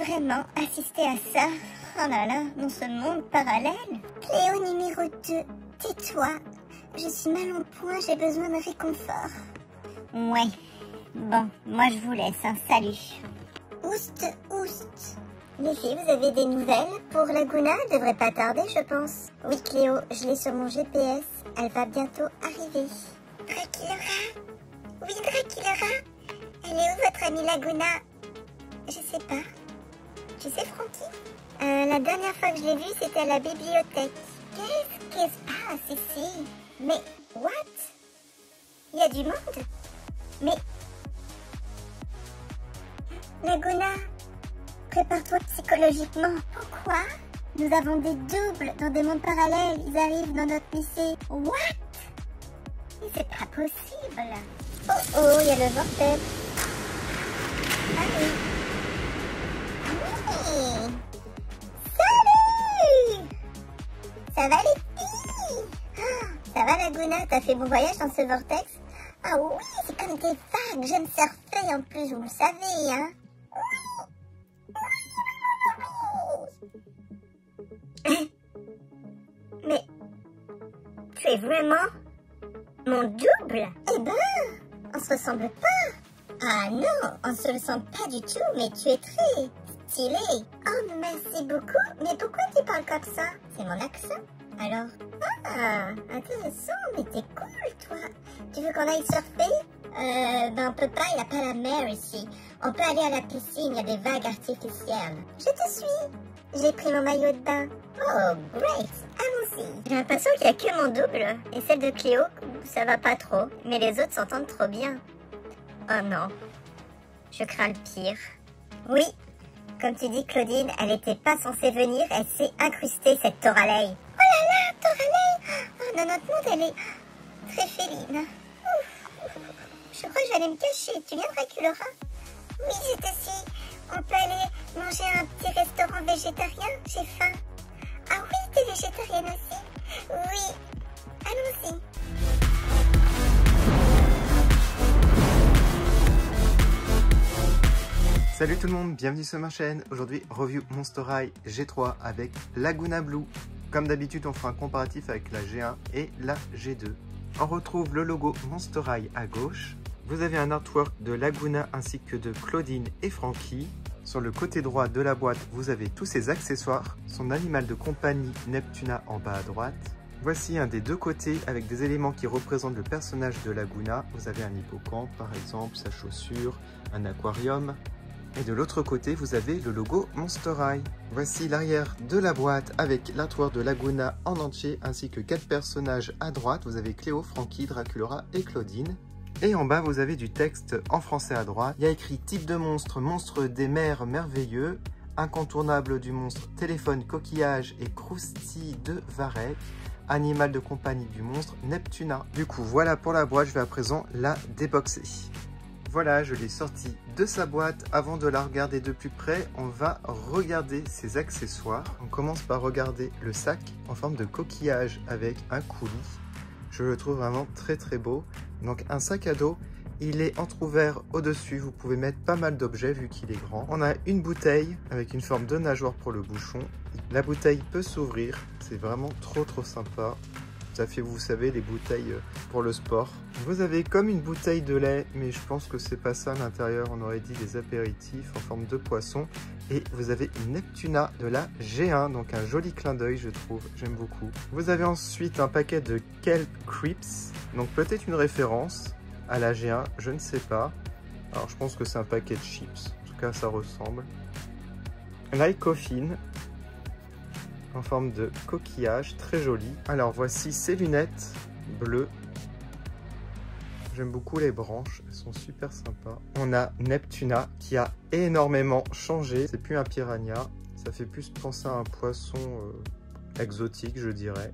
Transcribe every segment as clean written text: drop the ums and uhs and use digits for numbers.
vraiment assister à ça? Oh là là, dans ce monde parallèle. Cléo numéro 2, tais-toi. Je suis mal en point, j'ai besoin de réconfort. Ouais. Bon, moi je vous laisse, hein. Salut. Oust, oust. Les filles, vous avez des nouvelles pour Laguna? Elle devrait pas tarder, je pense. Oui, Cléo, je l'ai sur mon GPS. Elle va bientôt arriver. Draculaura? Oui, Draculaura? Elle est où, votre amie Laguna? Je sais pas. Tu sais, Francky? La dernière fois que je l'ai vue, c'était à la bibliothèque. Qu'est-ce qui se passe ici? Mais, what? Il y a du monde? Mais... Laguna, prépare-toi psychologiquement. Pourquoi? Nous avons des doubles dans des mondes parallèles. Ils arrivent dans notre lycée. What? Mais c'est pas possible. Oh oh, il y a le vortex. Ah oui. Oui. Salut! Ça va les filles? Ça va Laguna? T'as fait bon voyage dans ce vortex? Ah oui, c'est comme des vagues. J'aime surfer en plus, vous le savez, hein? Mais tu es vraiment mon double? Eh ben, on se ressemble pas. Ah non, on se ressemble pas du tout, mais tu es très stylé. Oh, merci beaucoup. Mais pourquoi tu parles comme ça? C'est mon accent. Alors? Ah, intéressant, mais t'es cool, toi. Tu veux qu'on aille surfer? Ben on peut pas, il n'y a pas la mer ici. On peut aller à la piscine, il y a des vagues artificielles. Je te suis. J'ai pris mon maillot de bain. Oh, great. Allons-y. J'ai l'impression qu'il n'y a que mon double. Et celle de Cléo, ça va pas trop. Mais les autres s'entendent trop bien. Oh non. Je crains le pire. Oui. Comme tu dis, Claudine, elle n'était pas censée venir. Elle s'est incrustée, cette Toralei. Oh là là, Toralei. Oh, dans notre monde, elle est très féline. Je crois que je vais aller me cacher. Tu viens, Draculaura? Oui, c'est ici. On peut aller manger à un petit restaurant végétarien? J'ai faim. Ah oui, t'es végétarienne aussi? Oui. Allons-y. Salut tout le monde, bienvenue sur ma chaîne. Aujourd'hui, review Monster High G3 avec Laguna Blue. Comme d'habitude, on fera un comparatif avec la G1 et la G2. On retrouve le logo Monster High à gauche. Vous avez un artwork de Laguna ainsi que de Claudine et Francky. Sur le côté droit de la boîte, vous avez tous ses accessoires. Son animal de compagnie Neptuna en bas à droite. Voici un des deux côtés avec des éléments qui représentent le personnage de Laguna. Vous avez un hippocampe par exemple, sa chaussure, un aquarium. Et de l'autre côté, vous avez le logo Monster High. Voici l'arrière de la boîte avec l'artwork de Laguna en entier ainsi que 4 personnages à droite. Vous avez Cléo, Francky, Draculaura et Claudine. Et en bas, vous avez du texte en français à droite. Il y a écrit type de monstre, monstre des mers merveilleux, incontournable du monstre, téléphone, coquillage et croustille de varech, animal de compagnie du monstre, Neptuna. Du coup, voilà pour la boîte, je vais à présent la déboxer. Voilà, je l'ai sortie de sa boîte. Avant de la regarder de plus près, on va regarder ses accessoires. On commence par regarder le sac en forme de coquillage avec un coulis. Je le trouve vraiment très très beau. Donc un sac à dos, il est entrouvert au-dessus. Vous pouvez mettre pas mal d'objets vu qu'il est grand. On a une bouteille avec une forme de nageoire pour le bouchon. La bouteille peut s'ouvrir. C'est vraiment trop sympa. Ça fait, vous savez, les bouteilles pour le sport. Vous avez comme une bouteille de lait, mais je pense que c'est pas ça à l'intérieur. On aurait dit des apéritifs en forme de poisson. Et vous avez une Neptuna de la G1, donc un joli clin d'œil, je trouve. J'aime beaucoup. Vous avez ensuite un paquet de Kelp Crisps, donc peut-être une référence à la G1, je ne sais pas. Alors je pense que c'est un paquet de chips. En tout cas, ça ressemble. Lycophine en forme de coquillage, très joli. Alors voici ses lunettes bleues. J'aime beaucoup les branches, elles sont super sympas. On a Neptuna qui a énormément changé. C'est plus un piranha, ça fait plus penser à un poisson exotique, je dirais.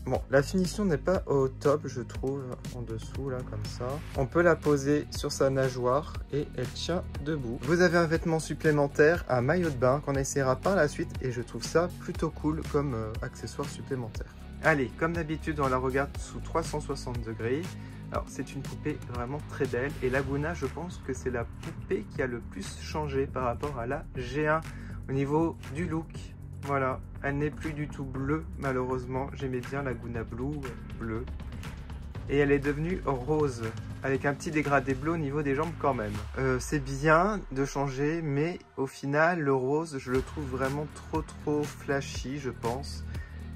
Bon, la finition n'est pas au top, je trouve, en dessous, là, comme ça. On peut la poser sur sa nageoire et elle tient debout. Vous avez un vêtement supplémentaire, un maillot de bain qu'on essaiera par la suite et je trouve ça plutôt cool comme accessoire supplémentaire. Allez, comme d'habitude, on la regarde sous 360 degrés. Alors c'est une poupée vraiment très belle et Laguna, je pense que c'est la poupée qui a le plus changé par rapport à la G1 au niveau du look. Voilà, elle n'est plus du tout bleue malheureusement, j'aimais bien Laguna Blue bleue. Et elle est devenue rose, avec un petit dégradé bleu au niveau des jambes quand même. C'est bien de changer, mais au final, le rose, je le trouve vraiment trop flashy, je pense.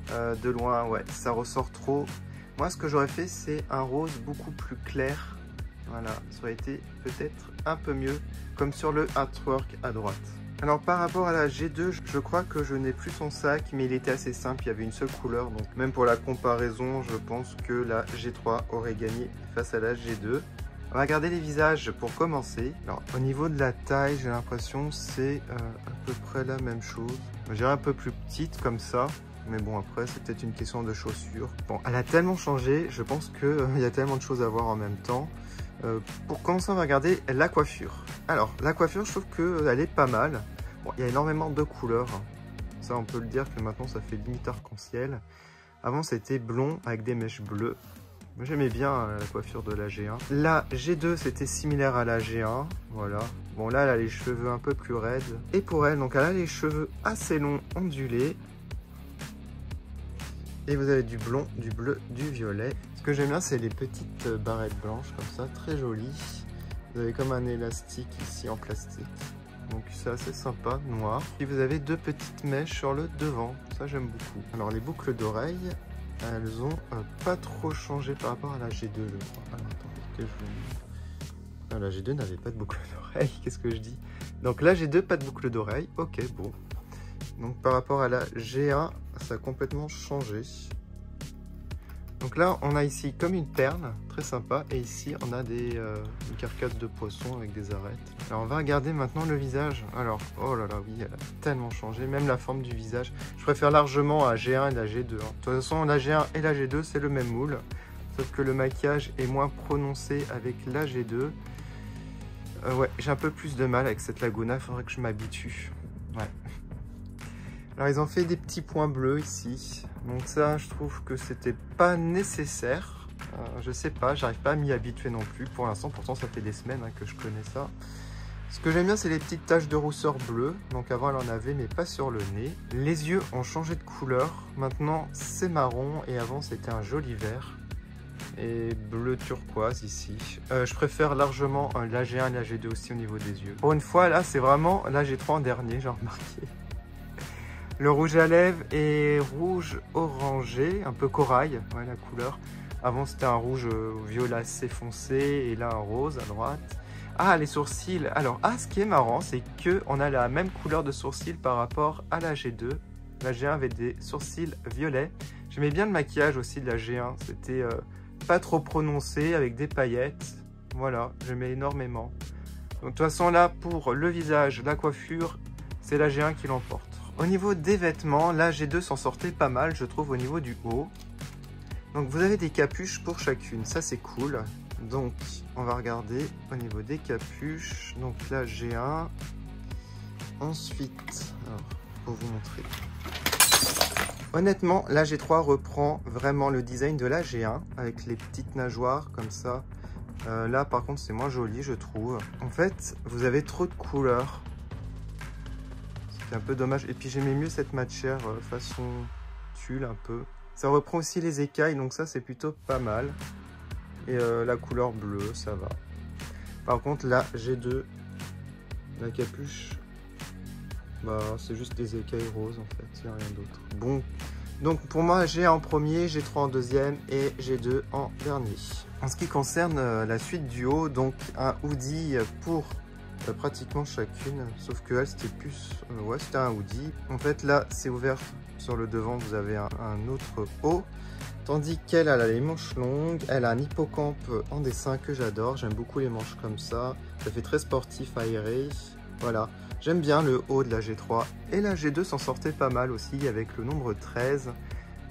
De loin, ouais, ça ressort trop. Moi, ce que j'aurais fait, c'est un rose beaucoup plus clair. Voilà, ça aurait été peut-être un peu mieux, comme sur le artwork à droite. Alors par rapport à la G2, je crois que je n'ai plus son sac, mais il était assez simple, il y avait une seule couleur, donc même pour la comparaison, je pense que la G3 aurait gagné face à la G2. On va regarder les visages pour commencer. Alors au niveau de la taille, j'ai l'impression c'est à peu près la même chose. Je dirais un peu plus petite comme ça, mais bon après c'est peut-être une question de chaussures. Bon, elle a tellement changé, je pense qu'il y a tellement de choses à voir en même temps. Pour commencer, on va regarder la coiffure. Alors, la coiffure, je trouve qu'elle est pas mal. Bon, il y a énormément de couleurs. Ça, on peut le dire que maintenant, ça fait limite arc-en-ciel. Avant, c'était blond avec des mèches bleues. Moi, j'aimais bien la coiffure de la G1. La G2, c'était similaire à la G1. Voilà. Bon, là, elle a les cheveux un peu plus raides. Et pour elle, donc, elle a les cheveux assez longs, ondulés. Et vous avez du blond, du bleu, du violet. Ce que j'aime bien, c'est les petites barrettes blanches, comme ça, très jolies. Vous avez comme un élastique ici en plastique. Donc c'est assez sympa, noir. Et vous avez deux petites mèches sur le devant. Ça, j'aime beaucoup. Alors les boucles d'oreilles, elles ont pas trop changé par rapport à la G2, je crois. Alors attendez, que je... Ah, la G2 n'avait pas de boucle d'oreille, qu'est-ce que je dis? Donc la G2, pas de boucle d'oreille. Ok, bon. Donc par rapport à la G1, ça a complètement changé. Donc là, on a ici comme une perle, très sympa. Et ici, on a une carcasse de poisson avec des arêtes. Alors on va regarder maintenant le visage. Alors, oh là là, oui, elle a tellement changé. Même la forme du visage. Je préfère largement la G1 et la G2. De toute façon, la G1 et la G2, c'est le même moule. Sauf que le maquillage est moins prononcé avec la G2. Ouais, j'ai un peu plus de mal avec cette Laguna. Il faudrait que je m'habitue. Ouais. Alors ils ont fait des petits points bleus ici, donc ça je trouve que c'était pas nécessaire, je sais pas, j'arrive pas à m'y habituer non plus pour l'instant, pourtant ça fait des semaines que je connais ça. Ce que j'aime bien c'est les petites taches de rousseur bleue, donc avant elle en avait mais pas sur le nez. Les yeux ont changé de couleur, maintenant c'est marron et avant c'était un joli vert. Et bleu turquoise ici. Je préfère largement la G1 et la G2 aussi au niveau des yeux. Pour une fois là c'est vraiment la G3 en dernier, j'ai remarqué. Le rouge à lèvres est rouge orangé, un peu corail, ouais, la couleur. Avant c'était un rouge violacé foncé et là un rose à droite. Ah, les sourcils. Alors, ce qui est marrant, c'est qu'on a la même couleur de sourcils par rapport à la G2. La G1 avait des sourcils violets. J'aimais bien le maquillage aussi de la G1. C'était pas trop prononcé avec des paillettes. Voilà, j'aimais énormément. Donc, de toute façon, là, pour le visage, la coiffure, c'est la G1 qui l'emporte. Au niveau des vêtements, la G2 s'en sortait pas mal, je trouve, au niveau du haut. Donc vous avez des capuches pour chacune, ça c'est cool. Donc on va regarder au niveau des capuches. Donc la G1. Ensuite, alors, pour vous montrer. Honnêtement, la G3 reprend vraiment le design de la G1 avec les petites nageoires comme ça. Là par contre c'est moins joli je trouve. En fait, vous avez trop de couleurs. C'est un peu dommage. Et puis j'aimais mieux cette matière façon tulle un peu. Ça reprend aussi les écailles, donc ça c'est plutôt pas mal. Et la couleur bleue, ça va. Par contre la G2, la capuche, bah c'est juste des écailles roses en fait, il n'y a rien d'autre. Bon, donc pour moi G1 en premier, G3 en deuxième et G2 en dernier. En ce qui concerne la suite du haut, donc un hoodie pour pratiquement chacune, sauf que elle c'était plus, ouais c'était un hoodie. En fait là c'est ouvert sur le devant, vous avez un autre haut, tandis qu'elle a les manches longues, elle a un hippocampe en dessin que j'adore, j'aime beaucoup les manches comme ça fait très sportif, aéré, voilà. J'aime bien le haut de la G3 et la G2 s'en sortait pas mal aussi avec le nombre 13,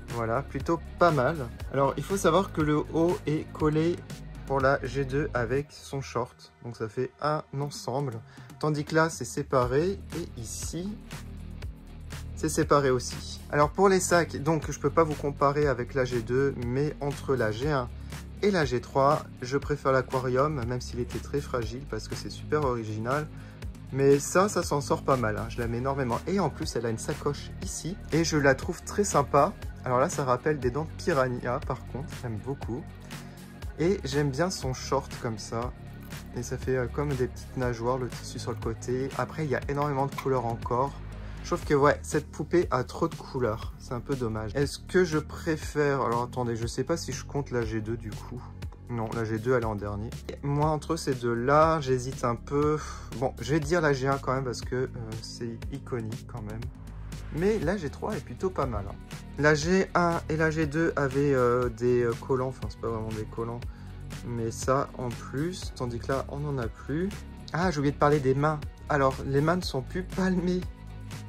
voilà, plutôt pas mal. Alors il faut savoir que le haut est collé pour la G2 avec son short, donc ça fait un ensemble, tandis que là c'est séparé et ici c'est séparé aussi. Alors pour les sacs, donc je peux pas vous comparer avec la G2, mais entre la G1 et la G3. Je préfère l'aquarium, même s'il était très fragile, parce que c'est super original. Mais ça s'en sort pas mal, hein. Je l'aime énormément. Et en plus, elle a une sacoche ici. Et je la trouve très sympa. Alors là, ça rappelle des dents de piranha, par contre. J'aime beaucoup. Et j'aime bien son short comme ça. Et ça fait comme des petites nageoires, le tissu sur le côté. Après, il y a énormément de couleurs encore. Je trouve que ouais, cette poupée a trop de couleurs. C'est un peu dommage. Est-ce que je préfère... Alors attendez, je sais pas si je compte la G2 du coup. Non, la G2 elle est en dernier. Moi entre ces deux-là, j'hésite un peu. Bon, je vais dire la G1 quand même parce que c'est iconique quand même. Mais la G3 est plutôt pas mal, hein. La G1 et la G2 avaient des collants. Enfin, c'est pas vraiment des collants. Mais ça en plus. Tandis que là, on n'en a plus. Ah, j'ai oublié de parler des mains. Alors, les mains ne sont plus palmées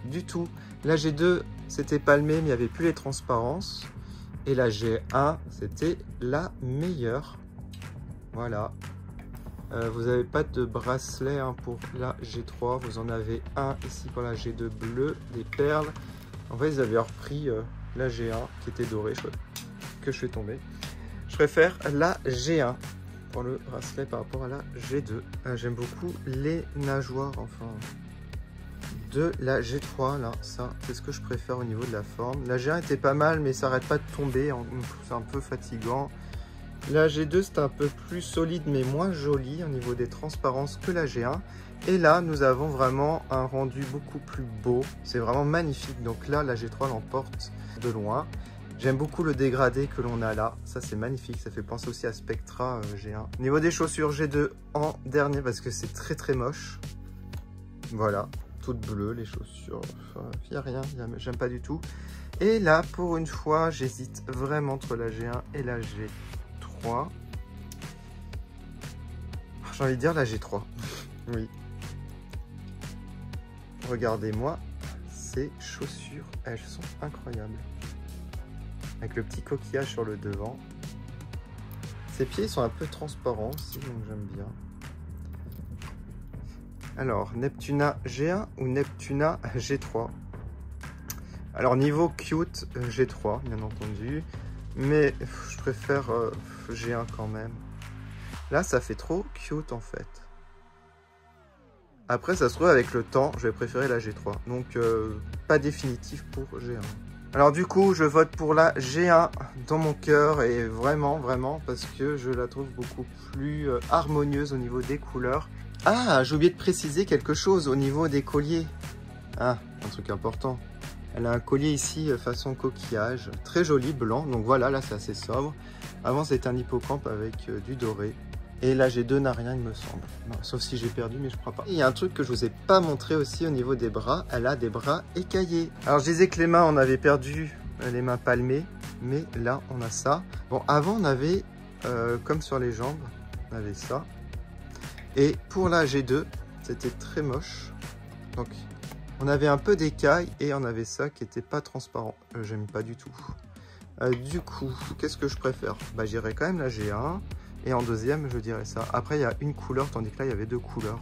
du tout. La G2, c'était palmé, mais il n'y avait plus les transparences. Et la G1, c'était la meilleure. Voilà. Vous n'avez pas de bracelet hein, pour la G3. Vous en avez un ici pour la G2 bleue, des perles. En fait, ils avaient repris la G1 qui était dorée, que je fais tomber. Je préfère la G1 pour le bracelet par rapport à la G2. J'aime beaucoup les nageoires, enfin, de la G3. Là, ça, c'est ce que je préfère au niveau de la forme. La G1 était pas mal, mais ça n'arrête pas de tomber. C'est un peu fatigant. La G2 c'est un peu plus solide mais moins joli au niveau des transparences que la G1. Et là nous avons vraiment un rendu beaucoup plus beau. C'est vraiment magnifique. Donc là la G3 l'emporte de loin. J'aime beaucoup le dégradé que l'on a là. Ça c'est magnifique. Ça fait penser aussi à Spectra G1. Au niveau des chaussures G2 en dernier parce que c'est très moche. Voilà. Toutes bleues les chaussures. Enfin, il n'y a rien. J'aime pas du tout. Et là pour une fois j'hésite vraiment entre la G1 et la G3. J'ai envie de dire la G3. Oui. Regardez-moi ces chaussures. Elles sont incroyables. Avec le petit coquillage sur le devant. Ses pieds sont un peu transparents aussi, donc j'aime bien. Alors, Neptuna G1 ou Neptuna G3? Alors, niveau cute, G3, bien entendu. Mais je préfère G1 quand même. Là, ça fait trop cute en fait. Après, ça se trouve avec le temps, je vais préférer la G3. Donc, pas définitif pour G1. Alors du coup, je vote pour la G1 dans mon cœur. Et vraiment, parce que je la trouve beaucoup plus harmonieuse au niveau des couleurs. Ah, j'ai oublié de préciser quelque chose au niveau des colliers. Ah, un truc important. Elle a un collier ici façon coquillage, très joli, blanc. Donc voilà, là c'est assez sobre. Avant c'était un hippocampe avec du doré. Et la G2 n'a rien, il me semble. Non, sauf si j'ai perdu, mais je crois pas. Et il y a un truc que je vous ai pas montré aussi au niveau des bras. Elle a des bras écaillés. Alors je disais que les mains, on avait perdu les mains palmées. Mais là, on a ça. Bon, avant on avait, comme sur les jambes, on avait ça. Et pour la G2, c'était très moche. Donc... on avait un peu d'écaille et on avait ça qui était pas transparent. J'aime pas du tout. Du coup, qu'est-ce que je préfère? Bah, j'irais quand même la G1. Et en deuxième, je dirais ça. Après, il y a une couleur, tandis que là, il y avait deux couleurs.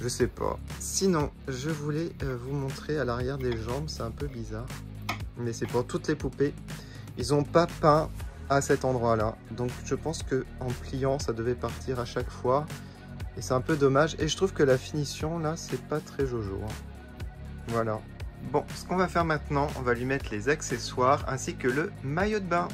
Je sais pas. Sinon, je voulais vous montrer à l'arrière des jambes. C'est un peu bizarre. Mais c'est pour toutes les poupées. Ils n'ont pas peint à cet endroit-là. Donc, je pense qu'en pliant, ça devait partir à chaque fois. Et c'est un peu dommage. Et je trouve que la finition, là, c'est pas très jojo, hein. Voilà. Bon, ce qu'on va faire maintenant, on va lui mettre les accessoires ainsi que le maillot de bain.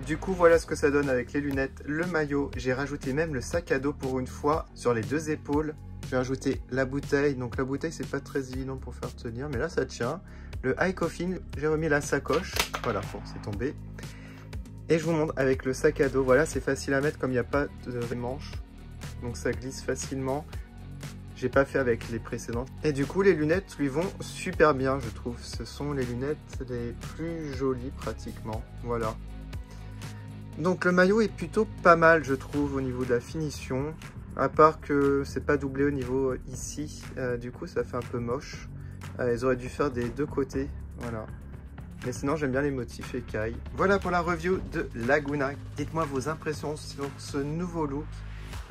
Du coup, voilà ce que ça donne avec les lunettes, le maillot. J'ai rajouté même le sac à dos pour une fois sur les deux épaules. J'ai rajouté la bouteille. Donc la bouteille, c'est pas très évident pour faire tenir, mais là, ça tient. Le high coffin, j'ai remis la sacoche. Voilà, bon, c'est tombé. Et je vous montre avec le sac à dos. Voilà, c'est facile à mettre comme il n'y a pas de manche. Donc ça glisse facilement. J'ai pas fait avec les précédentes. Et du coup, les lunettes lui vont super bien, je trouve. Ce sont les lunettes les plus jolies pratiquement. Voilà. Donc le maillot est plutôt pas mal, je trouve, au niveau de la finition. À part que c'est pas doublé au niveau ici. Du coup, ça fait un peu moche. Ils auraient dû faire des deux côtés. Voilà. Mais sinon, j'aime bien les motifs écailles. Voilà pour la review de Laguna. Dites-moi vos impressions sur ce nouveau look.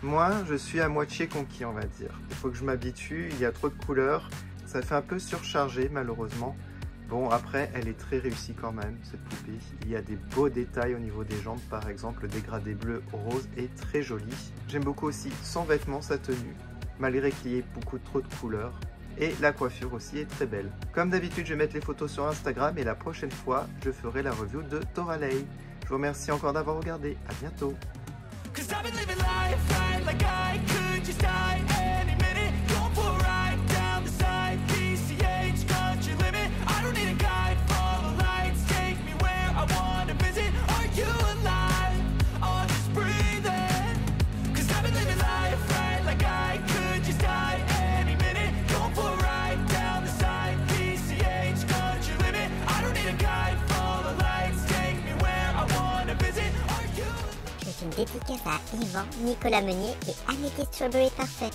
Moi, je suis à moitié conquis, on va dire. Il faut que je m'habitue, il y a trop de couleurs. Ça fait un peu surchargé, malheureusement. Bon, après, elle est très réussie quand même, cette poupée. Il y a des beaux détails au niveau des jambes, par exemple, le dégradé bleu rose est très joli. J'aime beaucoup aussi son vêtement, sa tenue, malgré qu'il y ait beaucoup trop de couleurs. Et la coiffure aussi est très belle. Comme d'habitude, je vais mettre les photos sur Instagram et la prochaine fois, je ferai la review de Doralei. Je vous remercie encore d'avoir regardé. À bientôt. Une dédicace à Yvan, Nicolas Meunier et Annette Strawberry Parfait.